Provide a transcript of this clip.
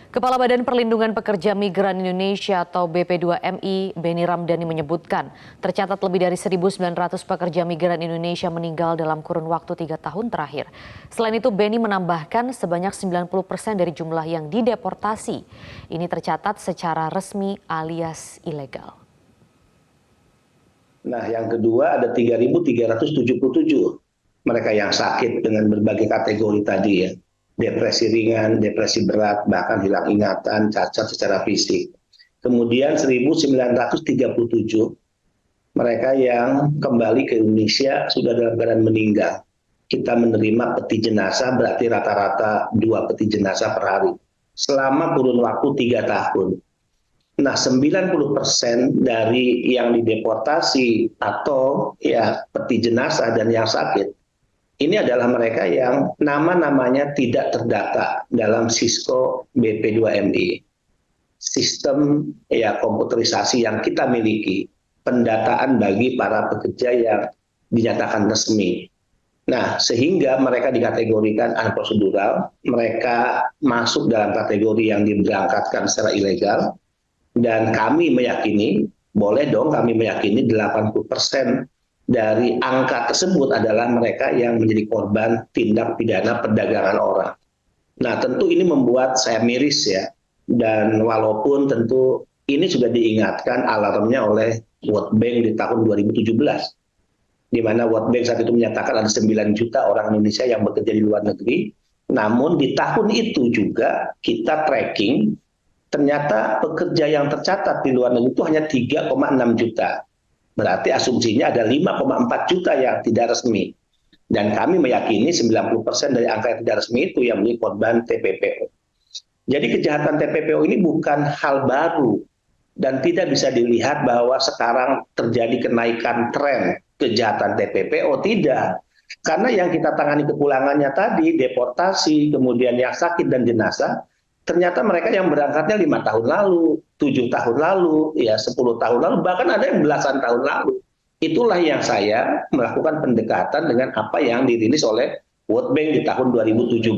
Kepala Badan Perlindungan Pekerja Migran Indonesia atau BP2MI, Beni Ramdhani menyebutkan, tercatat lebih dari 1.900 pekerja migran Indonesia meninggal dalam kurun waktu 3 tahun terakhir. Selain itu, Beni menambahkan sebanyak 90% dari jumlah yang dideportasi. Ini tercatat secara resmi alias ilegal. Nah, yang kedua ada 3.377 mereka yang sakit dengan berbagai kategori tadi ya. Depresi ringan, depresi berat, bahkan hilang ingatan, cacat secara fisik. Kemudian 1.937 mereka yang kembali ke Indonesia sudah dalam keadaan meninggal. Kita menerima peti jenazah berarti rata-rata 2 peti jenazah per hari selama kurun waktu 3 tahun. Nah, 90% dari yang dideportasi atau ya peti jenazah dan yang sakit ini adalah mereka yang nama-namanya tidak terdata dalam Sisko BP2MI. Sistem ya komputerisasi yang kita miliki, pendataan bagi para pekerja yang dinyatakan resmi. Nah, sehingga mereka dikategorikan unprocedural, mereka masuk dalam kategori yang diberangkatkan secara ilegal, dan kami meyakini, boleh dong kami meyakini 80% dari angka tersebut adalah mereka yang menjadi korban tindak pidana perdagangan orang. Nah, tentu ini membuat saya miris ya. Dan walaupun tentu ini sudah diingatkan alarmnya oleh World Bank di tahun 2017. Di mana World Bank saat itu menyatakan ada 9 juta orang Indonesia yang bekerja di luar negeri. Namun di tahun itu juga kita tracking, ternyata pekerja yang tercatat di luar negeri itu hanya 3,6 juta. Berarti asumsinya ada 5,4 juta yang tidak resmi. Dan kami meyakini 90% dari angka yang tidak resmi itu yang menjadi korban TPPO. Jadi kejahatan TPPO ini bukan hal baru. Dan tidak bisa dilihat bahwa sekarang terjadi kenaikan tren kejahatan TPPO. Tidak. Karena yang kita tangani kepulangannya tadi, deportasi, kemudian yang sakit dan jenazah, ternyata mereka yang berangkatnya 5 tahun lalu, 7 tahun lalu, ya 10 tahun lalu, bahkan ada yang belasan tahun lalu. Itulah yang saya melakukan pendekatan dengan apa yang dirilis oleh World Bank di tahun 2017.